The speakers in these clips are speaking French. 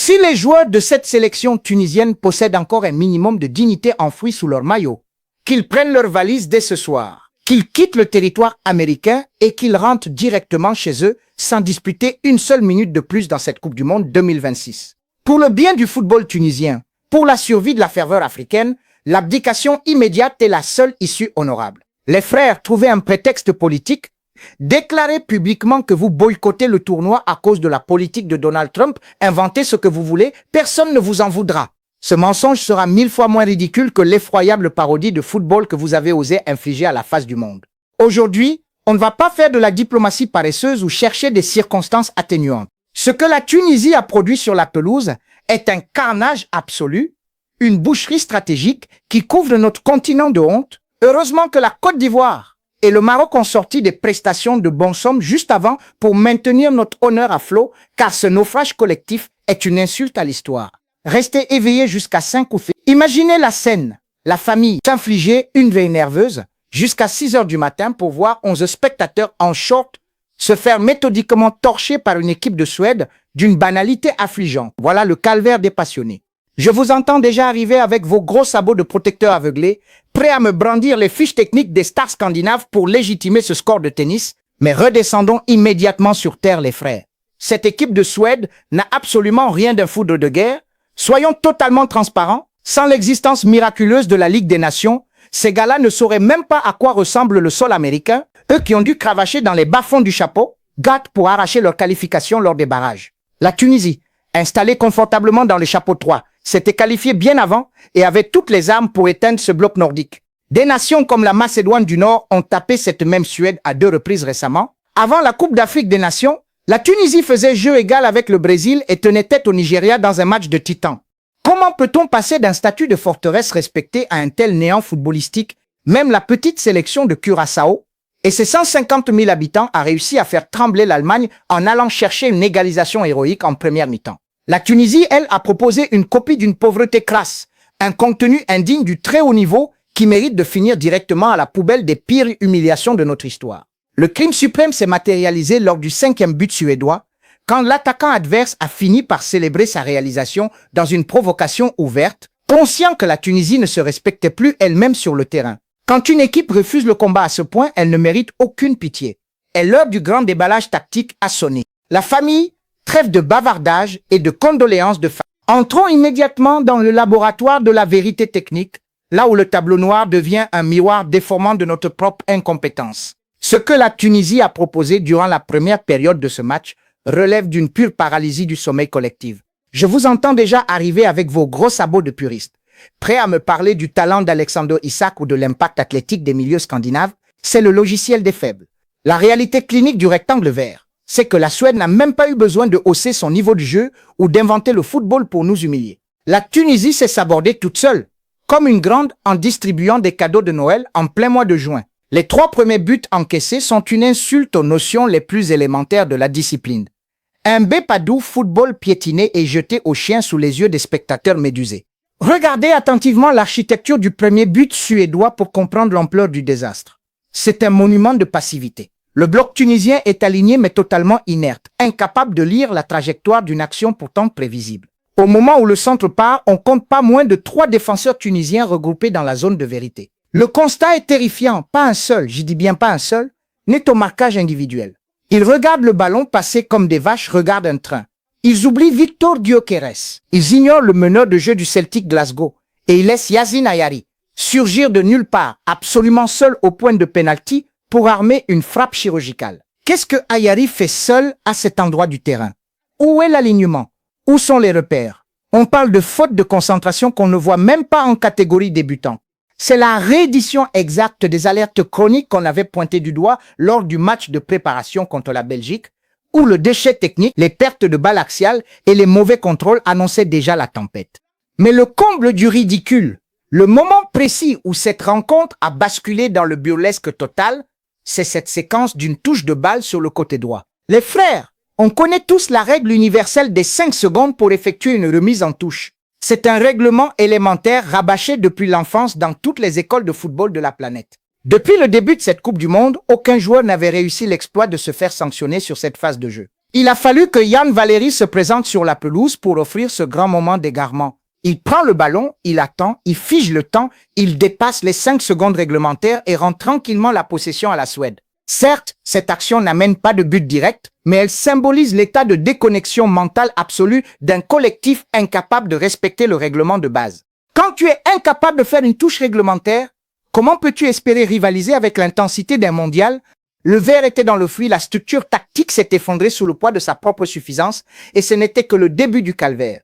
Si les joueurs de cette sélection tunisienne possèdent encore un minimum de dignité enfouie sous leur maillot, qu'ils prennent leurs valises dès ce soir, qu'ils quittent le territoire américain et qu'ils rentrent directement chez eux sans disputer une seule minute de plus dans cette Coupe du Monde 2026. Pour le bien du football tunisien, pour la survie de la ferveur africaine, l'abdication immédiate est la seule issue honorable. Les frères, trouvez un prétexte politique. Déclarez publiquement que vous boycottez le tournoi à cause de la politique de Donald Trump. Inventez ce que vous voulez, personne ne vous en voudra. Ce mensonge sera 1000 fois moins ridicule que l'effroyable parodie de football que vous avez osé infliger à la face du monde. Aujourd'hui, on ne va pas faire de la diplomatie paresseuse ou chercher des circonstances atténuantes. Ce que la Tunisie a produit sur la pelouse est un carnage absolu, une boucherie stratégique qui couvre notre continent de honte. Heureusement que la Côte d'Ivoire et le Maroc ont sorti des prestations de bonne somme juste avant pour maintenir notre honneur à flot, car ce naufrage collectif est une insulte à l'histoire. Restez éveillés jusqu'à 5 coups. Imaginez la scène, la famille s'infliger une veille nerveuse jusqu'à 6 heures du matin pour voir 11 spectateurs en short se faire méthodiquement torcher par une équipe de Suède d'une banalité affligeante. Voilà le calvaire des passionnés. Je vous entends déjà arriver avec vos gros sabots de protecteurs aveuglés, prêts à me brandir les fiches techniques des stars scandinaves pour légitimer ce score de tennis, mais redescendons immédiatement sur terre les frères. Cette équipe de Suède n'a absolument rien d'un foudre de guerre. Soyons totalement transparents, sans l'existence miraculeuse de la Ligue des Nations, ces gars-là ne sauraient même pas à quoi ressemble le sol américain, eux qui ont dû cravacher dans les bas-fonds du chapeau, gâte pour arracher leur qualification lors des barrages. La Tunisie, installée confortablement dans le chapeau 3, s'était qualifiée bien avant et avait toutes les armes pour éteindre ce bloc nordique. Des nations comme la Macédoine du Nord ont tapé cette même Suède à 2 reprises récemment. Avant la Coupe d'Afrique des Nations, la Tunisie faisait jeu égal avec le Brésil et tenait tête au Nigeria dans un match de titan. Comment peut-on passer d'un statut de forteresse respecté à un tel néant footballistique? Même la petite sélection de Curaçao et ses 150 000 habitants a réussi à faire trembler l'Allemagne en allant chercher une égalisation héroïque en première mi-temps. La Tunisie, elle, a proposé une copie d'une pauvreté crasse, un contenu indigne du très haut niveau qui mérite de finir directement à la poubelle des pires humiliations de notre histoire. Le crime suprême s'est matérialisé lors du 5e but suédois, quand l'attaquant adverse a fini par célébrer sa réalisation dans une provocation ouverte, conscient que la Tunisie ne se respectait plus elle-même sur le terrain. Quand une équipe refuse le combat à ce point, elle ne mérite aucune pitié. Et l'heure du grand déballage tactique a sonné. La famille, trêve de bavardage et de condoléances de femmes. Entrons immédiatement dans le laboratoire de la vérité technique, là où le tableau noir devient un miroir déformant de notre propre incompétence. Ce que la Tunisie a proposé durant la première période de ce match relève d'une pure paralysie du sommeil collectif. Je vous entends déjà arriver avec vos gros sabots de puristes, prêts à me parler du talent d'Alexander Isak ou de l'impact athlétique des milieux scandinaves. C'est le logiciel des faibles. La réalité clinique du rectangle vert, c'est que la Suède n'a même pas eu besoin de hausser son niveau de jeu ou d'inventer le football pour nous humilier. La Tunisie s'est sabordée toute seule, comme une grande en distribuant des cadeaux de Noël en plein mois de juin. Les 3 premiers buts encaissés sont une insulte aux notions les plus élémentaires de la discipline. Un bépadou football piétiné et jeté aux chiens sous les yeux des spectateurs médusés. Regardez attentivement l'architecture du premier but suédois pour comprendre l'ampleur du désastre. C'est un monument de passivité. Le bloc tunisien est aligné mais totalement inerte, incapable de lire la trajectoire d'une action pourtant prévisible. Au moment où le centre part, on compte pas moins de 3 défenseurs tunisiens regroupés dans la zone de vérité. Le constat est terrifiant, pas un seul, je dis bien pas un seul, n'est au marquage individuel. Ils regardent le ballon passer comme des vaches regardent un train. Ils oublient Victor Gyökeres. Ils ignorent le meneur de jeu du Celtic Glasgow et ils laissent Yassine Ayari surgir de nulle part, absolument seul au point de pénalty pour armer une frappe chirurgicale. Qu'est-ce que Ayari fait seul à cet endroit du terrain? Où est l'alignement? Où sont les repères? On parle de faute de concentration qu'on ne voit même pas en catégorie débutant. C'est la réédition exacte des alertes chroniques qu'on avait pointées du doigt lors du match de préparation contre la Belgique, où le déchet technique, les pertes de balles axiales et les mauvais contrôles annonçaient déjà la tempête. Mais le comble du ridicule, le moment précis où cette rencontre a basculé dans le burlesque total, c'est cette séquence d'une touche de balle sur le côté droit. Les frères, on connaît tous la règle universelle des 5 secondes pour effectuer une remise en touche. C'est un règlement élémentaire rabâché depuis l'enfance dans toutes les écoles de football de la planète. Depuis le début de cette Coupe du Monde, aucun joueur n'avait réussi l'exploit de se faire sanctionner sur cette phase de jeu. Il a fallu que Yann Valéry se présente sur la pelouse pour offrir ce grand moment d'égarement. Il prend le ballon, il attend, il fige le temps, il dépasse les 5 secondes réglementaires et rend tranquillement la possession à la Suède. Certes, cette action n'amène pas de but direct, mais elle symbolise l'état de déconnexion mentale absolue d'un collectif incapable de respecter le règlement de base. Quand tu es incapable de faire une touche réglementaire, comment peux-tu espérer rivaliser avec l'intensité d'un mondial? Le verre était dans le fruit, la structure tactique s'est effondrée sous le poids de sa propre suffisance et ce n'était que le début du calvaire.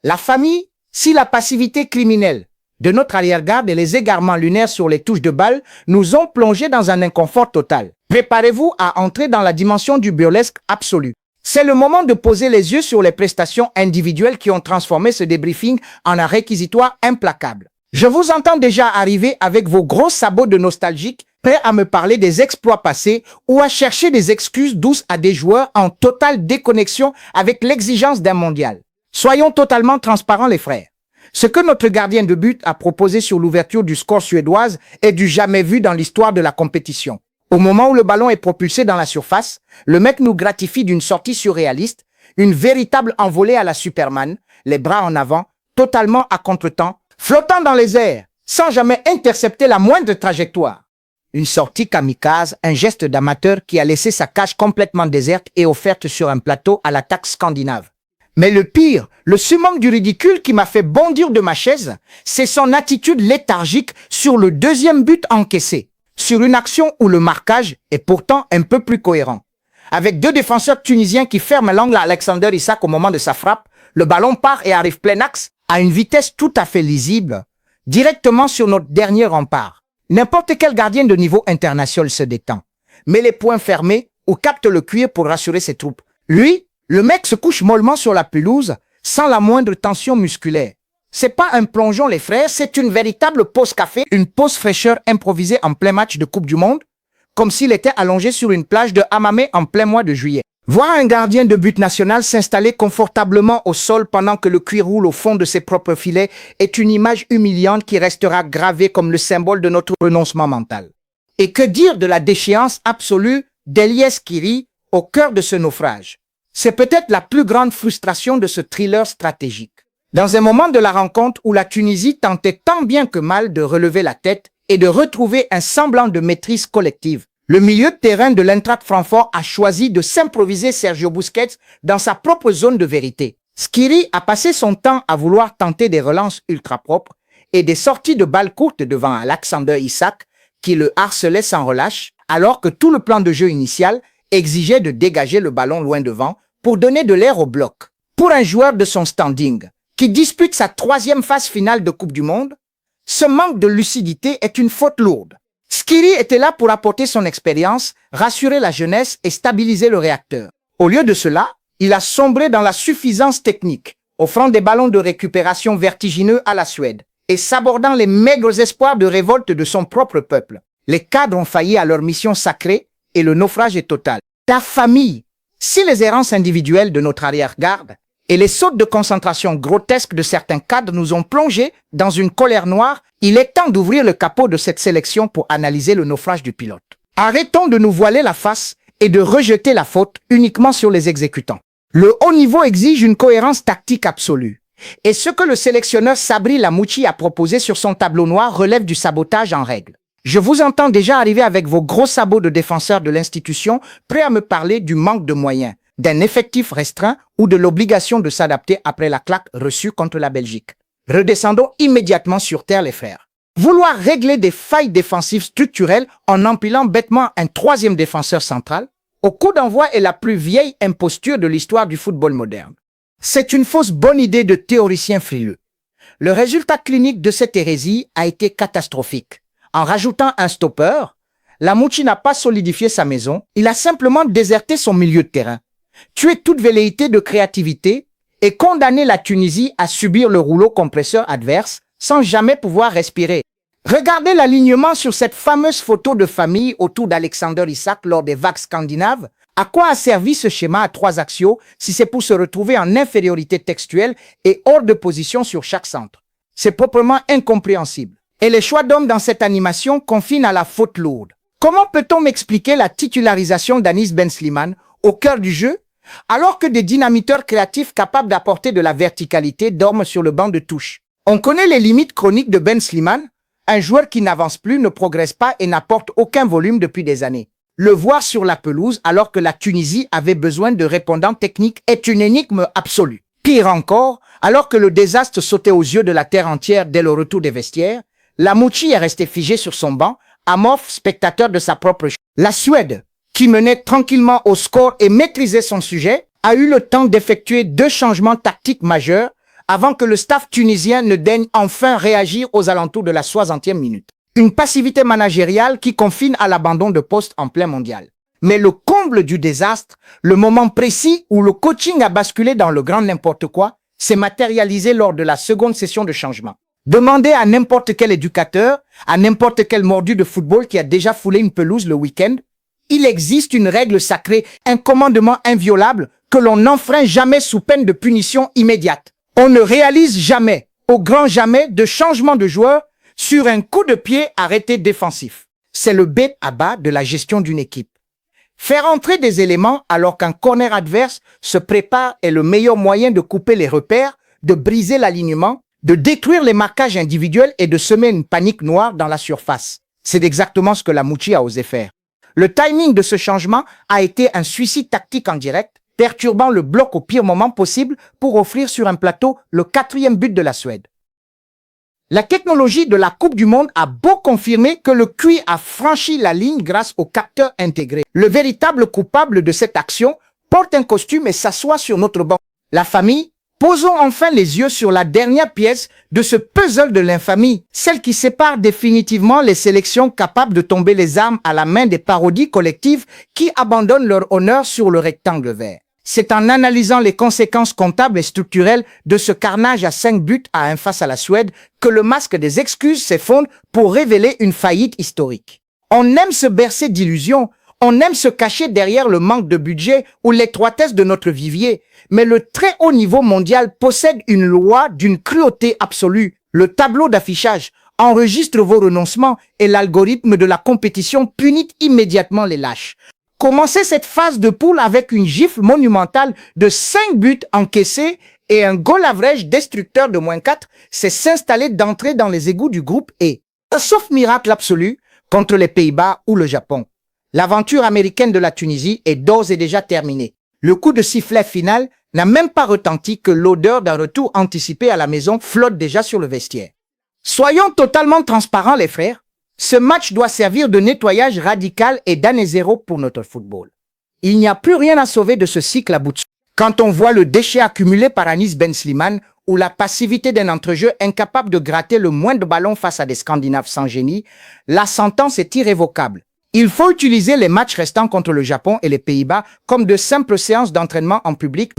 La famille, si la passivité criminelle de notre arrière-garde et les égarements lunaires sur les touches de balle nous ont plongés dans un inconfort total. Préparez-vous à entrer dans la dimension du burlesque absolu. C'est le moment de poser les yeux sur les prestations individuelles qui ont transformé ce débriefing en un réquisitoire implacable. Je vous entends déjà arriver avec vos gros sabots de nostalgique, prêts à me parler des exploits passés ou à chercher des excuses douces à des joueurs en totale déconnexion avec l'exigence d'un mondial. Soyons totalement transparents les frères. Ce que notre gardien de but a proposé sur l'ouverture du score suédoise est du jamais vu dans l'histoire de la compétition. Au moment où le ballon est propulsé dans la surface, le mec nous gratifie d'une sortie surréaliste, une véritable envolée à la Superman, les bras en avant, totalement à contretemps, flottant dans les airs, sans jamais intercepter la moindre trajectoire. Une sortie kamikaze, un geste d'amateur qui a laissé sa cage complètement déserte et offerte sur un plateau à l'attaque scandinave. Mais le pire, le summum du ridicule qui m'a fait bondir de ma chaise, c'est son attitude léthargique sur le deuxième but encaissé, sur une action où le marquage est pourtant un peu plus cohérent. Avec 2 défenseurs tunisiens qui ferment l'angle à Alexander Isak au moment de sa frappe, le ballon part et arrive plein axe à une vitesse tout à fait lisible, directement sur notre dernier rempart. N'importe quel gardien de niveau international se détend, met les poings fermés ou capte le cuir pour rassurer ses troupes. Lui, le mec se couche mollement sur la pelouse, sans la moindre tension musculaire. C'est pas un plongeon les frères, c'est une véritable pause café, une pause fraîcheur improvisée en plein match de Coupe du Monde, comme s'il était allongé sur une plage de Hammamet en plein mois de juillet. Voir un gardien de but national s'installer confortablement au sol pendant que le cuir roule au fond de ses propres filets est une image humiliante qui restera gravée comme le symbole de notre renoncement mental. Et que dire de la déchéance absolue d'Elias Skiri au cœur de ce naufrage? C'est peut-être la plus grande frustration de ce thriller stratégique. Dans un moment de la rencontre où la Tunisie tentait tant bien que mal de relever la tête et de retrouver un semblant de maîtrise collective, le milieu de terrain de l'Eintracht Francfort a choisi de s'improviser Sergio Busquets dans sa propre zone de vérité. Skiri a passé son temps à vouloir tenter des relances ultra propres et des sorties de balles courtes devant Alexander Isak qui le harcelait sans relâche, alors que tout le plan de jeu initial exigeait de dégager le ballon loin devant pour donner de l'air au bloc. Pour un joueur de son standing, qui dispute sa 3e phase finale de Coupe du Monde, ce manque de lucidité est une faute lourde. Skiri était là pour apporter son expérience, rassurer la jeunesse et stabiliser le réacteur. Au lieu de cela, il a sombré dans la suffisance technique, offrant des ballons de récupération vertigineux à la Suède et sabordant les maigres espoirs de révolte de son propre peuple. Les cadres ont failli à leur mission sacrée et le naufrage est total. Ta famille. Si les errances individuelles de notre arrière-garde et les sautes de concentration grotesques de certains cadres nous ont plongés dans une colère noire, il est temps d'ouvrir le capot de cette sélection pour analyser le naufrage du pilote. Arrêtons de nous voiler la face et de rejeter la faute uniquement sur les exécutants. Le haut niveau exige une cohérence tactique absolue. Et ce que le sélectionneur Sabri Lamouchi a proposé sur son tableau noir relève du sabotage en règle. Je vous entends déjà arriver avec vos gros sabots de défenseurs de l'institution, prêts à me parler du manque de moyens, d'un effectif restreint ou de l'obligation de s'adapter après la claque reçue contre la Belgique. Redescendons immédiatement sur terre les frères. Vouloir régler des failles défensives structurelles en empilant bêtement un 3e défenseur central, au coup d'envoi est la plus vieille imposture de l'histoire du football moderne. C'est une fausse bonne idée de théoricien frileux. Le résultat clinique de cette hérésie a été catastrophique. En rajoutant un stopper, Lamouchi n'a pas solidifié sa maison, il a simplement déserté son milieu de terrain, tué toute velléité de créativité et condamné la Tunisie à subir le rouleau compresseur adverse sans jamais pouvoir respirer. Regardez l'alignement sur cette fameuse photo de famille autour d'Alexander Isak lors des vagues scandinaves. À quoi a servi ce schéma à 3 axiaux si c'est pour se retrouver en infériorité textuelle et hors de position sur chaque centre? C'est proprement incompréhensible. Et les choix d'hommes dans cette animation confinent à la faute lourde. Comment peut-on m'expliquer la titularisation d'Anis Ben Slimane au cœur du jeu, alors que des dynamiteurs créatifs capables d'apporter de la verticalité dorment sur le banc de touche. On connaît les limites chroniques de Ben Slimane, un joueur qui n'avance plus, ne progresse pas et n'apporte aucun volume depuis des années. Le voir sur la pelouse alors que la Tunisie avait besoin de répondants techniques est une énigme absolue. Pire encore, alors que le désastre sautait aux yeux de la terre entière dès le retour des vestiaires, Lamouchi est resté figé sur son banc, amorphe spectateur de sa propre chute. La Suède, qui menait tranquillement au score et maîtrisait son sujet, a eu le temps d'effectuer 2 changements tactiques majeurs avant que le staff tunisien ne daigne enfin réagir aux alentours de la 60e minute. Une passivité managériale qui confine à l'abandon de poste en plein mondial. Mais le comble du désastre, le moment précis où le coaching a basculé dans le grand n'importe quoi, s'est matérialisé lors de la seconde session de changement. Demandez à n'importe quel éducateur, à n'importe quel mordu de football qui a déjà foulé une pelouse le week-end, il existe une règle sacrée, un commandement inviolable que l'on n'enfreint jamais sous peine de punition immédiate. On ne réalise jamais, au grand jamais, de changement de joueur sur un coup de pied arrêté défensif. C'est le B à bas de la gestion d'une équipe. Faire entrer des éléments alors qu'un corner adverse se prépare est le meilleur moyen de couper les repères, de briser l'alignement, de détruire les marquages individuels et de semer une panique noire dans la surface. C'est exactement ce que Lamouchi a osé faire. Le timing de ce changement a été un suicide tactique en direct, perturbant le bloc au pire moment possible pour offrir sur un plateau le 4e but de la Suède. La technologie de la Coupe du Monde a beau confirmer que le QI a franchi la ligne grâce au capteur intégré. Le véritable coupable de cette action porte un costume et s'assoit sur notre banc. La famille, posons enfin les yeux sur la dernière pièce de ce puzzle de l'infamie, celle qui sépare définitivement les sélections capables de tomber les armes à la main des parodies collectives qui abandonnent leur honneur sur le rectangle vert. C'est en analysant les conséquences comptables et structurelles de ce carnage à 5 buts à 1 face à la Suède que le masque des excuses s'effondre pour révéler une faillite historique. On aime se bercer d'illusions, on aime se cacher derrière le manque de budget ou l'étroitesse de notre vivier, mais le très haut niveau mondial possède une loi d'une cruauté absolue. Le tableau d'affichage enregistre vos renoncements et l'algorithme de la compétition punit immédiatement les lâches. Commencer cette phase de poule avec une gifle monumentale de 5 buts encaissés et un goal average destructeur de -4, c'est s'installer d'entrée dans les égouts du groupe E. Sauf miracle absolu contre les Pays-Bas ou le Japon. L'aventure américaine de la Tunisie est d'ores et déjà terminée. Le coup de sifflet final n'a même pas retenti que l'odeur d'un retour anticipé à la maison flotte déjà sur le vestiaire. Soyons totalement transparents les frères. Ce match doit servir de nettoyage radical et d'année zéro pour notre football. Il n'y a plus rien à sauver de ce cycle à bout de souffle. Quand on voit le déchet accumulé par Anis Ben Slimane ou la passivité d'un entrejeu incapable de gratter le moindre ballon face à des Scandinaves sans génie, la sentence est irrévocable. Il faut utiliser les matchs restants contre le Japon et les Pays-Bas comme de simples séances d'entraînement en public.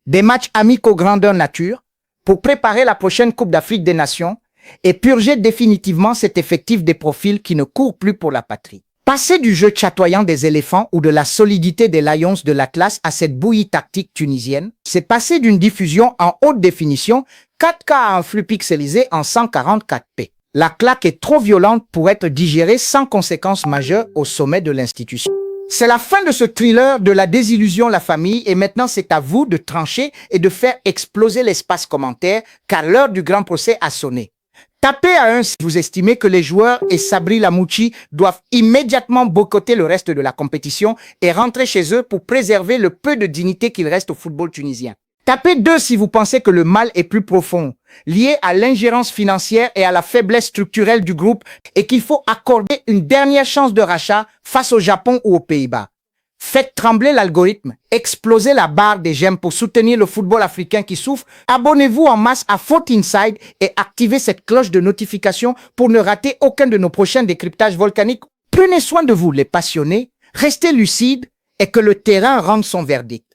Des matchs amicaux grandeur nature pour préparer la prochaine Coupe d'Afrique des Nations et purger définitivement cet effectif des profils qui ne courent plus pour la patrie. Passer du jeu chatoyant des éléphants ou de la solidité des Lions de l'Atlas à cette bouillie tactique tunisienne, c'est passer d'une diffusion en haute définition 4K à un flux pixelisé en 144p. La claque est trop violente pour être digérée sans conséquences majeures au sommet de l'institution. C'est la fin de ce thriller de la désillusion la famille et maintenant c'est à vous de trancher et de faire exploser l'espace commentaire car l'heure du grand procès a sonné. Tapez à 1 si vous estimez que les joueurs et Sabri Lamouchi doivent immédiatement boycotter le reste de la compétition et rentrer chez eux pour préserver le peu de dignité qu'il reste au football tunisien. Tapez 2 si vous pensez que le mal est plus profond, lié à l'ingérence financière et à la faiblesse structurelle du groupe et qu'il faut accorder une dernière chance de rachat face au Japon ou aux Pays-Bas. Faites trembler l'algorithme, explosez la barre des j'aime pour soutenir le football africain qui souffre. Abonnez-vous en masse à Foot Inside et activez cette cloche de notification pour ne rater aucun de nos prochains décryptages volcaniques. Prenez soin de vous les passionnés, restez lucides et que le terrain rende son verdict.